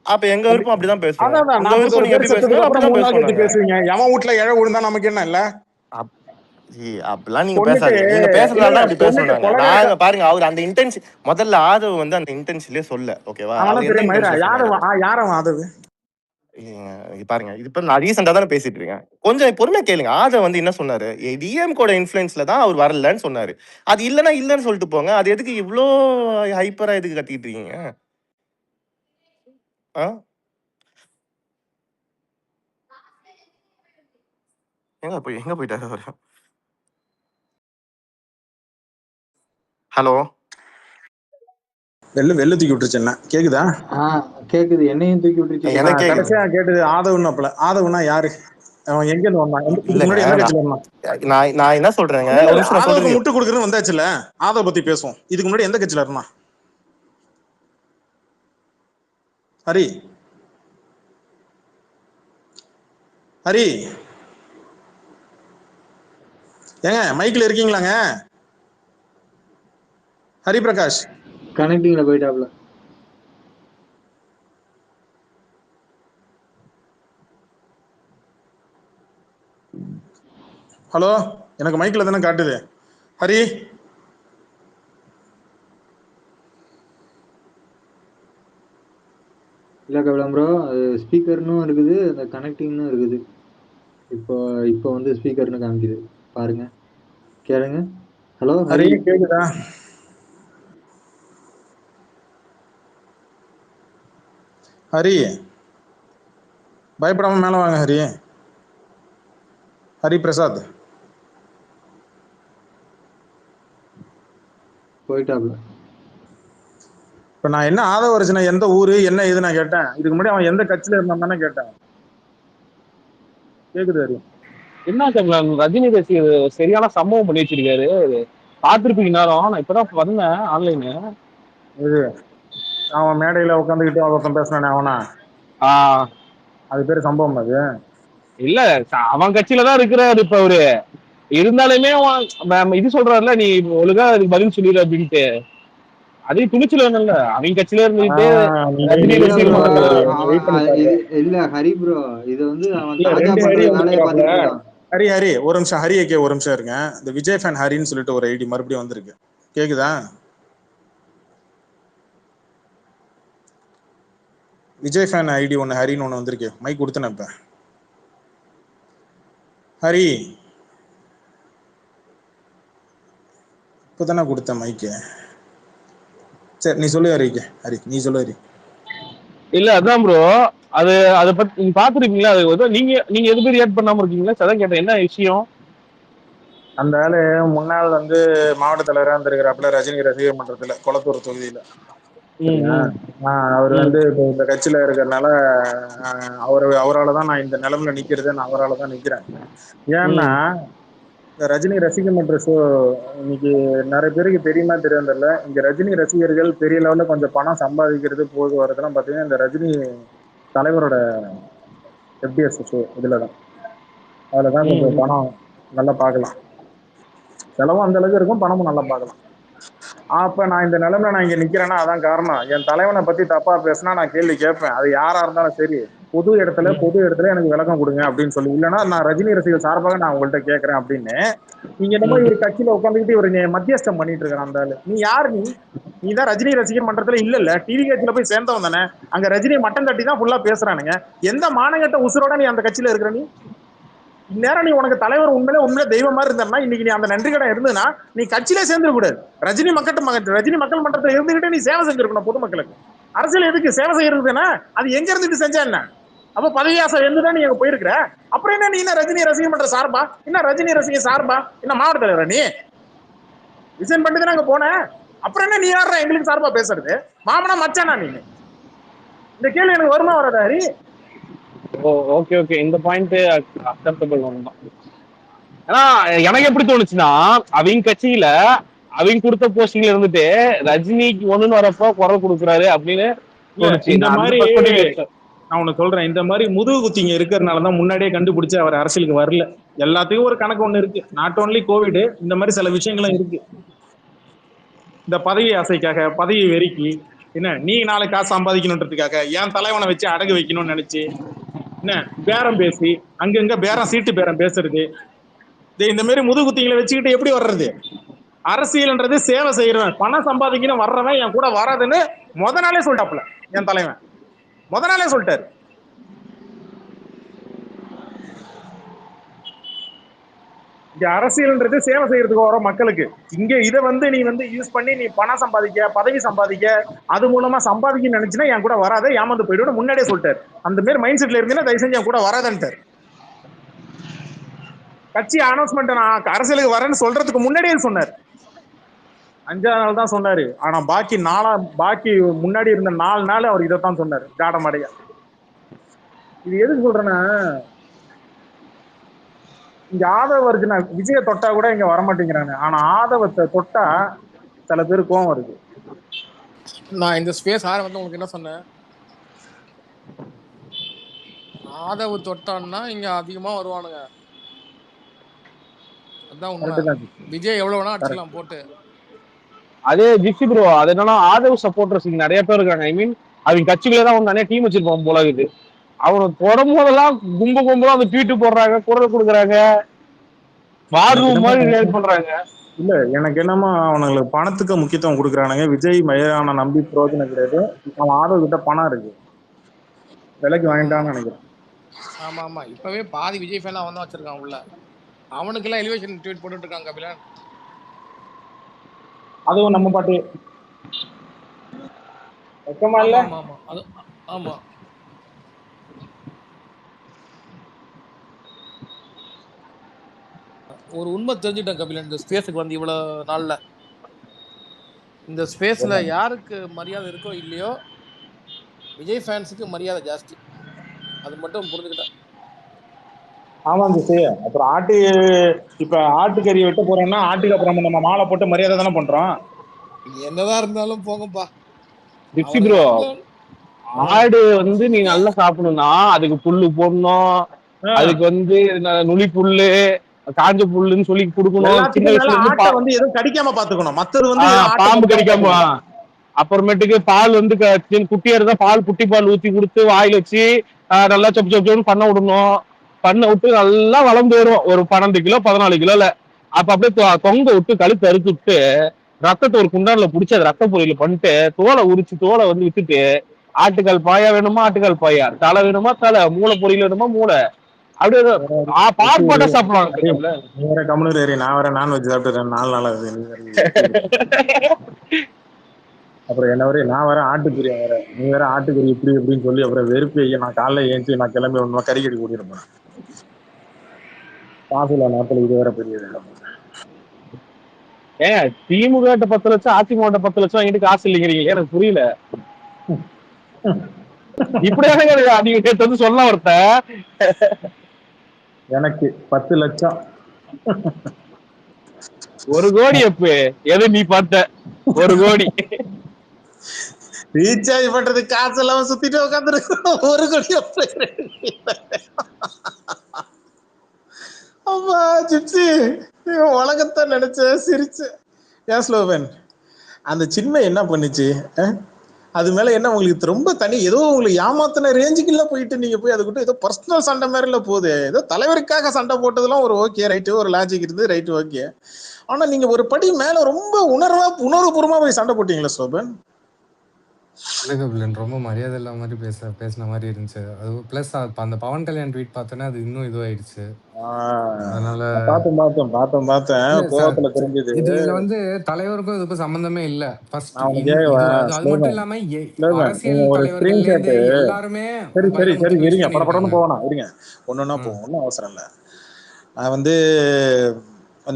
S9: அப்ப எங்க விருப்பம் அப்படிதான் பேசுவோம். உங்க விருப்பம் நீங்க எப்படி பேசுறீங்க அப்படிதான் பேசுவோம்.
S4: எவன் வீட்டுல இழ விழுந்தா நமக்கு என்ன இல்ல?
S9: அப்படிலாம் நீங்க பேசாதீங்க. நீங்க பேசுறதுனால அப்படி பேசுறாங்க. நாங்க பாருங்க, அவர் அந்த இன்டென்ஷன் முதல்ல ஆதவ் வந்து அந்த இன்டென்ஷன்லயே சொல்ல, ஓகேவா?
S4: யாரும் ஆதவ்
S9: பாருங்க, இப்ப நான் ரீசெண்டா தானே பேசிட்டு இருக்கேன். கொஞ்சம் பொறுமையா கேளுங்க. ஆதவ் வந்து என்ன சொன்னாரு? டிஎம் கோட இன்ஃபுளுன்ஸ்ல தான் அவர் வரலன்னு சொன்னாரு. அது இல்லன்னா இல்லன்னு சொல்லிட்டு போங்க. அது எதுக்கு இவ்ளோ ஹைப்பரா எதுக்கு கத்திட்டு இருக்கீங்க? எங்க போயிட்டாரு அவரு? ஹலோ,
S4: வெள்ள தூக்கி விட்டுருச்சு. என்ன கேக்குதா?
S6: கேக்குது. என்னையும் தூக்கி விட்டுருச்சு.
S9: எனக்கு
S4: கடைசியா கேட்டது ஆதவ்னா யாரு? அவன் எங்க இருந்து வந்தான்?
S9: நான் என்ன சொல்றேங்க,
S4: ஆதவுக்கு முட்டு கொடுக்குறது வந்தாச்சுல. ஆதவ் பத்தி பேசுவோம். இதுக்கு முன்னாடி எந்த கட்சியில இருந்தான் ஹரி? ஏங்க மைக்ல இருக்கீங்களாங்க? ஹரி பிரகாஷ்
S6: கனெக்டிங்ல போயிட்டாப்ல.
S4: ஹலோ, எனக்கு மைக்ல தானே காட்டுது. ஹரி
S6: இல்ல கபிலம் ப்ரோ, அது ஸ்பீக்கர்னும் இருக்குது, அந்த கனெக்டிங்னும் இருக்குது. இப்போ வந்து ஸ்பீக்கர்னு காமிக்குது பாருங்க, கேளுங்க. ஹலோ
S4: ஹரி கேக்குதா? ஹரி பயப்படாம மேல வாங்க. ஹரி பிரசாத்
S6: போயிட்டாப்ல.
S4: இப்ப நான் என்ன ஆதவ அர்ஜுனா எந்த ஊரு என்ன ஏது நான் கேட்டேன். இதுக்கு முன்னாடி அவன் எந்த கட்சியில இருந்தான் தானே கேட்டேன். கேக்குது ஹரி?
S10: என்ன கபிலம், ரஜினி ரசிகர் சரியான சம்பவம் பண்ணி வச்சிருக்காரு. பார்த்திருப்பீங்க நேரம். நான் இப்பதான் வந்தேன் ஆன்லைனு.
S4: இது அவன் மேடையில உட்காந்துக்கிட்டு அவன் பேசினானே அவனா? அது பேரு சம்பவம். அது
S10: இல்ல, அவன் கட்சியில தான் இருக்கிறாரு இப்ப அவரு. இருந்தாலுமே இது சொல்றாருல, நீ ஒழுங்கா அதுக்கு பதில் சொல்லிடு அப்படின்ட்டு. அதே துணிச்சல் வேணும்ல, அவங்க கட்சியில இருந்துட்டு.
S6: இல்ல ஹரி ப்ரோ, இது வந்து அவன் தாஜா பண்றதுனாலே பாத்துட்டு இருக்கான்.
S4: ஹரி ஒரு நிமிஷம். ஹரிக்கே ஒரு நிமிஷம் இருங்க. இந்த விஜய் ஃபேன் ஹரின்னு சொல்லிட்டு ஒரு ஐடி மறுபடியும் வந்திருக்கு. கேக்குதா? விஜய் ஃபேன் ஐடி ஒன்னு ஹரின்னு ஒண்ணு வந்திருக்கு. மைக் கொடுத்தேன் இப்ப. ஹரி இப்பதானே கொடுத்தேன் மைக்கு. சரி நீ சொல்லு ஹரி. நீ சொல்லு ஹரி.
S10: இல்ல அதான் ப்ரோ, அதை பத்தி நீங்க பாத்துருக்கீங்களா? அது நீங்க எது பேர் ரியாக்ட் பண்ணாம இருக்கீங்களா? சதான் கேட்டேன், என்ன விஷயம்?
S4: அந்த ஆளு முன்னாள் வந்து மாவட்ட தலைவரா இருந்திருக்கிறாப்புல ரஜினி ரசிகர் மன்றத்துல கொளத்தூர் தொகுதியில. அவர் வந்து இந்த கட்சியில இருக்கிறதுனால அவராலதான் நான் இந்த நிலைமையில நிக்கிறது. நான் அவராலதான் நிக்கிறேன். ஏன்னா இந்த ரஜினி ரசிகர் மன்ற ஷோ இன்னைக்கு நிறைய பேருக்கு தெரியுமா தெரியும் தெரியல. இங்க ரஜினி ரசிகர்கள் பெரிய லெவல்ல கொஞ்சம் பணம் சம்பாதிக்கிறது போது வரதெல்லாம் பாத்தீங்கன்னா இந்த ரஜினி தலைவரோட FDS ஷோ இதுலதான். அதுலதான் கொஞ்சம் பணம் நல்லா பார்க்கலாம். செலவும் அந்த அளவுக்கு இருக்கும், பணமும் நல்லா பார்க்கலாம். அப்ப நான் இந்த நிலைமையில நான் இங்க நிக்கிறேன்னா அதான் காரணம். என் தலைவனை பத்தி தப்பா பேசினா நான் கேள்வி கேட்பேன். அது யாரா இருந்தாலும் சரி, பொது இடத்துல எனக்கு விளக்கம் கொடுங்க அப்படின்னு சொல்லி. இல்லைன்னா நான் ரஜினி ரசிகர் சார்பாக நான் உங்கள்கிட்ட கேட்கறேன் அப்படின்னு. நீங்க என்னமோ இவர் கட்சியில உட்காந்துக்கிட்டு இவர் மத்தியஸ்தம் பண்ணிட்டு இருக்கிறான் அந்த ஆளு. நீ யாரு? நீ தான் ரஜினி ரசிகர் மன்றத்துல இல்ல டிவி கட்சியில போய் சேர்ந்தவன் தானே. அங்க ரஜினி மட்டம் தட்டி தான் ஃபுல்லா பேசுறானுங்க. எந்த மானங்கட்ட உசுரோட நீ அந்த கட்சியில இருக்கிற? நீ இந்நேரம் நீ உனக்கு தலைவர் உண்மையிலே தெய்வம் மாதிரி இருந்தா இன்னைக்கு நீ அந்த நன்றி கடன் இருந்ததுன்னா நீ கட்சியிலே சேர்ந்துட கூடாது. ரஜினி மக்கள் மன்றத்தை இருந்துகிட்டே நீ சேவை செஞ்சிருக்கணும் பொதுமக்களுக்கு. அரசியல் எதுக்கு சேவை செய்யறதுன்னா அது எங்க இருந்துட்டு செஞ்சா என்ன? அப்ப பதவி ஆசை இருந்துதான் நீ அங்க போயிருக்கிற. அப்புறம் என்ன நீ என்ன ரஜினி ரசிகர் மன்ற சார்பா? என்ன ரஜினி ரசிகர் சார்பா? என்ன மாவட்ட தலைவரா நீ? ரிசைன் பண்ணிட்டு அங்க போன. அப்புறம் என்ன நீ யாரா எங்களுக்கு சார்பா பேசுறது? மாமனா மச்சானா நீ? இந்த கேள்வி எனக்கு வருமா வராதா ஹரி?
S10: ஓகே ஓகே, இந்த பாயிண்ட் அக்செப்டபிள் ஒன்றுதான். ஆனா எனக்கு எப்படி தோணுச்சுன்னா, அவங்க கட்சியில அவங்க கொடுத்த போஸ்டிங்ல இருந்துட்டு ரஜினிக்கு ஒண்ணுன்னு வரப்போ குரல் கொடுக்குறாரு அப்படின்னு தோணுச்சு.
S4: இந்த மாதிரி நான் உனக்கு சொல்றேன், இந்த மாதிரி முதுகு குத்திங்க இருக்கிறதுனாலதான் முன்னாடியே கண்டுபிடிச்சு அவர் அரசியலுக்கு வரல. எல்லாத்துக்கும் ஒரு கணக்கு ஒண்ணு இருக்கு. நாட் ஓன்லி கோவிட், இந்த மாதிரி சில விஷயங்களும் இருக்கு. இந்த பதவி ஆசைக்காக, பதவி வெறிக்கு, என்ன நீ நாளை காசு சம்பாதிக்கணுன்றதுக்காக என் தலைவனை வச்சு அடகு வைக்கணும்னு நினைச்சு என்ன பேரம் பேசி அங்கங்க பேரம் சீட்டு பேரம் பேசுறது. இந்த மாதிரி முதுகுத்திங்களை வச்சுக்கிட்டு எப்படி வர்றது? அரசியல்ன்றது சேவை செய்யறவன், பணம் சம்பாதிக்கணும் வர்றவன் என் கூட வராதுன்னு முத நாளே சொல்லிட்டாப்ல என் தலைவன். முத நாளே சொல்லிட்டாரு. இங்க அரசியல்ன்றது சேவை செய்யறதுக்கு வர மக்களுக்கு. இங்க இதை நீ யூஸ் பண்ணி நீ பணம் சம்பாதிக்க, பதவி சம்பாதிக்க, அது மூலமா சம்பாதிக்க நினைச்சுன்னா என் கூட வராத, ஏமாந்து போயிடும் முன்னாடியே சொல்லிட்டாரு. அந்த மாதிரி மைண்ட் செட்ல இருந்தீங்கன்னா தயவு செஞ்சு என் கூட வராதுன்ட்டாரு. கட்சி அனௌன்ஸ்மெண்ட் நான் அரசியலுக்கு வரேன்னு சொல்றதுக்கு முன்னாடியே சொன்னார். 5ஆவது நாள் தான் சொன்னாரு. ஆனா பாக்கி முன்னாடி இருந்த 4 நாள் அவர் இதைத்தான் சொன்னாரு ஜாடமடையா. இது எதுக்கு சொல்றேன்னா, இங்க ஆதவ இருக்குன்னா விஜய தொட்டா கூட இங்க வரமாட்டேங்கிறாங்க. ஆனா ஆதவத்தை தொட்டா சில பேர் கோவம் வருது.
S3: நான் இந்த ஸ்பேஸ் ஆரம்பத்துல உங்களுக்கு என்ன சொன்னேன்? ஆதவ தொட்டான்னா இங்க அதிகமா வருவானுங்க. அதான் உண்மை. விஜய் எவ்வளவு வேணா அடிச்சுக்கலாம் போட்டு.
S10: அதே ஜிக்ஸி ப்ரோ, அது என்னன்னா ஆதவ் சப்போர்ட்டர்ஸ் இங்க நிறைய பேர் இருக்காங்க. ஐ மீன் அவங்க கட்சிகளே தான் நிறைய டீம் வச்சிருப்பான் போல இருக்குது. அவனை தொடும் போதெல்லாம் கும்பலா அந்த ட்வீட் போடுறாங்க, குரல் கொடுக்குறாங்க, வார்ரூம் மாதிரி ரியாக்ட் பண்றாங்க.
S4: இல்ல எனக்கு என்னமோ அவனுங்களுக்கு பணத்துக்கு முக்கியத்துவம் கொடுக்குறானுங்க. விஜய் மயான நம்பி பிரயோஜனம் கிடையாது. அவன் ஆதவ கிட்ட பணம் இருக்கு, விலைக்கு வாங்கிட்டான்னு நினைக்கிறேன்.
S3: ஆமா ஆமா, இப்பவே பாதி விஜய் ஃபேன் அவன் தான் வச்சிருக்கான் உள்ள. அவனுக்கு எல்லாம் எலிவேஷன் ட்வீட் போட்டுட்டு இருக்காங்க கபிலன்.
S4: அதுவும் நம்ம பாட்டு வெக்கமா இல்ல?
S3: ஆமா, ஒரு உண்மை தெரிஞ்சுட்டேன் கபிலன் இந்த ஸ்பேஸுக்கு வந்து இவ்வளவு நாள்ல. இந்த ஸ்பேஸ்ல யாருக்கு மரியாதை இருக்கோ இல்லையோ, விஜய் ஃபேன்ஸுக்கு மரியாதை ஜாஸ்தி. அது மட்டும் புரிஞ்சுக்கிட்டேன்.
S4: ஆமா அப்புறம் இப்ப ஆட்டுக்கறி வெட்ட போறோம்னா ஆட்டுக்கு அப்புறம் நம்ம மாலை போட்டு மரியாதை தானே பண்றோம்.
S3: என்னதான் இருந்தாலும் போங்கப்பா.
S10: ஜிக்ஸி ப்ரோ, ஆடு நீ நல்லா சாப்பிடணும்னா அதுக்கு புல்லு போடணும், அதுக்கு நுனி புல்லு, காஞ்ச புல்லுன்னு சொல்லி கொடுக்கணும். சின்ன வயசுல
S4: எதுவும் கடிக்காம பாத்துக்கணும். மத்தது
S10: பாம்பு கடிக்காம, அப்புறமேட்டுக்கு பால் குட்டியா இருந்தா பால் குட்டி பால் ஊத்தி கொடுத்து வாயில வச்சு நல்லா சொப்பு சொப்புன்னு பண்ண விடணும். பண்ண விட்டு நல்லா வளர்ந்து வரும் ஒரு 12 கிலோ 14 கிலோல. அப்ப அப்படியே தொங்க விட்டு கழுத்து அறுத்து விட்டு ரத்தத்தை ஒரு குண்டான்ல புடிச்சு அது ரத்த பொரியல பண்ணிட்டு தோலை உரிச்சு தோலை வித்துட்டு, ஆட்டுக்கால் பாயா வேணுமா ஆட்டுக்கால் பாயா, தலை வேணுமா தலை, மூளை பொரியல் வேணுமா மூளை, அப்படியே பாட்பாட்டா சாப்பிடலாம்.
S4: வேற கம்முனு ஏறி நான் வேற நான்வெஜ் சாப்பிட்டுறேன் 4 நாளா. அப்புறம் என்ன வரையும் நான் வேற ஆட்டுக்கறி வேற, நீ வேற ஆட்டுக்கறி இப்படி இப்படின்னு சொல்லி அப்புறம் வெறுப்பு. நான் காலைல ஏஞ்சி நான் கிளம்பி ஒண்ணுமா கறிக்கறி கூட்டிருப்பேன். காசுல நேரத்துல இது வேற பெரிய
S10: திமுக 10 லட்சம் அதிமுக 10 லட்சம் வாங்கிட்டு காசு இல்லைங்கிறீங்க. எனக்கு புரியல. இப்படியான நீங்க சொல்ல ஒருத்த
S4: எனக்கு 10 லட்சம்
S10: 1 கோடி எப்ப எது நீ பார்த்த 1 கோடி
S4: ரீசார்ஜ் பண்றதுக்கு காசு இல்லாம சுத்திட்டு உட்காந்துருக்கோம். 1 கோடி அம்மா ஜிப்சி, உலகத்தை நினைச்ச சிரிச்ச. ஏன் ஸ்லோவன் அந்த சின்மை என்ன பண்ணுச்சு? அது மேல என்ன உங்களுக்கு ரொம்ப தனி ஏதோ உங்களுக்கு ஏமாத்தின ரேஞ்சுக்கு இல்ல போயிட்டு நீங்க போய் அதுக்கிட்ட ஏதோ பர்சனல் சண்டை மாதிரி இல்ல போகுது. ஏதோ தலைவருக்காக சண்டை போட்டதெல்லாம் ஒரு ஓகே ரைட்டு, ஒரு லாஜிக் இருந்து ரைட்டு ஓகே. ஆனா நீங்க ஒரு படி மேல ரொம்ப உணர்வுபூர்வமா போய் சண்டை போட்டீங்களா ஸ்லோபன்?
S11: ரொம்ப மரியாதை இல்லாம மாதிரி பேசின மாதிரி இருந்துச்சு. அது பிளஸ் அந்த பவன் கல்யாண் ட்வீட் பார்த்தோன்னா அது இன்னும் இதுவாயிடுச்சு. அதனால
S4: கோவத்துல தெரிஞ்சது.
S11: இதுல வந்து தலைவருக்கும் இதுக்கும் சம்பந்தமே இல்ல. ஃபர்ஸ்ட் அது மட்டும் இல்லாம அரசியல் தலைவர்கள் எல்லாருமே
S4: சரி இருங்க, படப்படன்னு போவானா, இருங்க ஒன்னொன்னா போவோம், ஒன்னும் அவசரம் இல்ல. நான் வந்து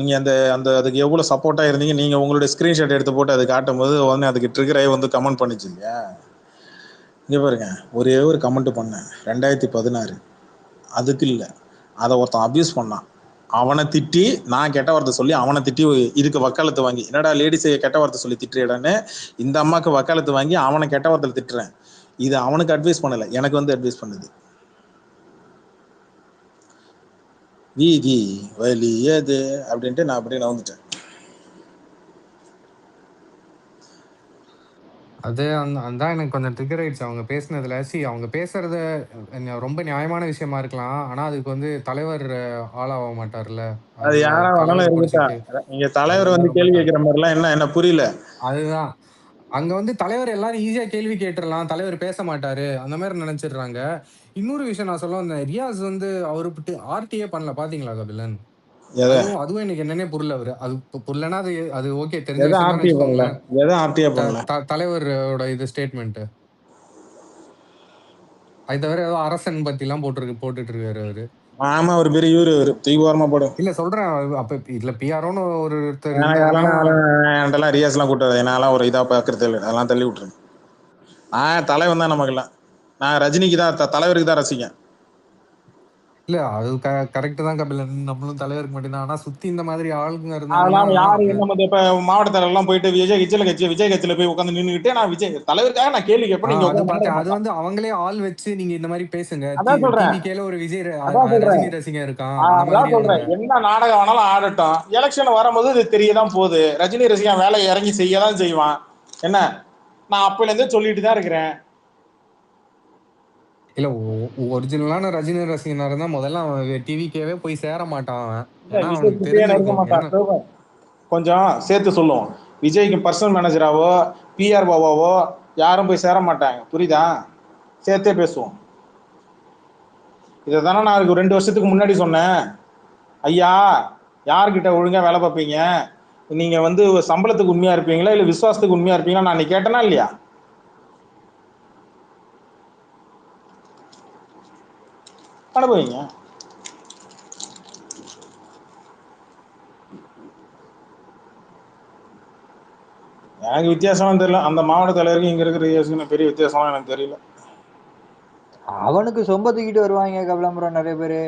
S4: நீங்க அந்த அந்த அதுக்கு எவ்வளவு சப்போர்ட்டா இருந்தீங்க, நீங்க உங்களுடைய ஸ்கிரீன்ஷாட் எடுத்து போட்டு அது காட்டும் போது உடனே அதுக்கு ட்ரிகர் ஆகி வந்து கமெண்ட் பண்ணிச்சு இல்லையா? இங்க பாருங்க, ஒரே ஒரு கமெண்ட் பண்ணேன் 2016. அதுக்கு இல்ல, அதை ஒருத்தன் அபியூஸ் பண்ணான், அவனை திட்டி நான் கெட்ட வார்த்தை சொல்லி அவனை திட்டி இதுக்கு வக்காலத்து வாங்கி, என்னடா லேடிஸை கெட்ட வார்த்தை சொல்லி திட்டுறேன்னு இந்த அம்மாக்கு வக்காலத்து வாங்கி அவனை கெட்ட வார்த்தை திட்டுறேன். இது அவனுக்கு அட்வைஸ் பண்ணல, எனக்கு வந்து அட்வைஸ் பண்ணுது. வீதி வலியது அப்படின்ட்டு நான் அப்படியே வந்துட்டேன்.
S11: அது அதான் எனக்கு கொஞ்சம் ட்ரிகர் ஆயிடுச்சு அவங்க பேசினதுல. அவங்க பேசுறது ரொம்ப நியாயமான விஷயமா இருக்கலாம். ஆனா அதுக்கு வந்து தலைவர் ஆளாக மாட்டார்ல.
S4: அது யாரா வேணாலும் இருக்கட்டா, நீங்க தலைவர் வந்து கேள்வி கேட்கிற மாதிரி எல்லாம் என்ன புரியல.
S11: அதுதான் அங்க வந்து தலைவர் எல்லாரும் ஈஸியா கேள்வி கேட்டுடலாம், தலைவர் பேச மாட்டாரு அந்த மாதிரி நினைச்சிடுறாங்க. இன்னொரு விஷயம் நான் சொல்ல வந்தேன், ரியாஸ் வந்து அவரு ஆர்டிஏ பண்ணல பாத்தீங்களா கபிலன்? அதுவும் எனக்கு என்னன்னே புரியல. அவரு அது புரியலன்னா அது ஓகே தெரிஞ்ச தலைவரோட இது ஸ்டேட்மெண்ட். அது தவிர ஏதோ அரசன் பத்தி எல்லாம் போட்டுட்டு இருக்காரு அவரு.
S4: ஆமா, ஒரு பெரிய இவரு தீவிரமா போடும்.
S11: இல்ல சொல்றேன், அப்ப இதுல பிஆர்ஓன்னு ஒருத்தர்
S4: ரியாஸ் எல்லாம் கூட்டாது, என்னால ஒரு இதா பாக்குறது இல்லை, அதெல்லாம் தள்ளி விட்டுருங்க. நான் தலைவன் தான் நமக்கு இல்ல, நான் ரஜினிக்கு தான் தலைவருக்கு தான் ரசிக்கேன்.
S11: இல்ல அது கரெக்ட் தான் கபிலன், நம்மளும் தலைவருக்கு மட்டும்தான். ஆனா சுத்தி இந்த மாதிரி ஆளுங்க
S4: இருந்தாலும் யாரு என்ன இப்ப மாவட்ட தலைவர் எல்லாம் போயிட்டு விஜய் கட்சியில போய் உட்காந்து நின்னுகிட்டு நான் விஜய் தலைவருக்காக நான் கேள்வி கேட்பேன்.
S11: அது வந்து அவங்களே ஆள் வச்சு நீங்க இந்த மாதிரி பேசுங்க. டிவிகேல ஒரு விஜய் ரஜினி ரசிகன் இருக்கான்,
S4: என்ன நாடகம் வேணாலும் ஆடட்டும், எலெக்ஷன் வரும்போது இது தெரியதான் போகுது. ரஜினி ரசிகன் வேலை இறங்கி செய்யதான் செய்வான். என்ன நான் அப்பல இருந்தே சொல்லிட்டு தான் இருக்கிறேன்.
S11: இல்ல ஒரிஜினலான ரஜினி ரசிகனா இருந்தா முதல்ல டிவிக்கே போய் சேர மாட்டான்.
S4: கொஞ்சம் சேர்த்து சொல்லுவோம், விஜய்க்கு பர்சனல் மேனேஜராவோ பிஆர்ஓவோ யாரும் போய் சேர மாட்டாங்க, புரியுதா? சேர்த்தே பேசுவோம். இதை தானே நான் 2 வருஷத்துக்கு முன்னாடி சொன்னேன். ஐயா, யார்கிட்ட ஒழுங்கா வேலை பார்ப்பீங்க, நீங்க வந்து சம்பளத்துக்கு உண்மையா இருப்பீங்களா இல்ல விசுவாசத்துக்கு உண்மையா இருப்பீங்களா நான் கேட்டேனா இல்லையா? அனுபவிங்க. எனக்கு வித்தியாசம் தெரியல, அந்த மாவட்ட தலைவருக்கு இங்க இருக்கிற பெரிய வித்தியாசம் எனக்கு தெரியல.
S6: அவனுக்கு சொம்ப தூக்கிட்டு வருவாங்க கபிலம்பரம் நிறைய பேரு.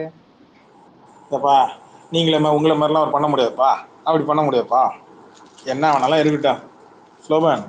S4: நீங்களே உங்களை மாதிரிலாம் அவர் பண்ண முடியாதுப்பா, அப்படி பண்ண முடியாதுப்பா, என்ன வேணாலும் இருக்கட்டும் ஸ்லோபன்.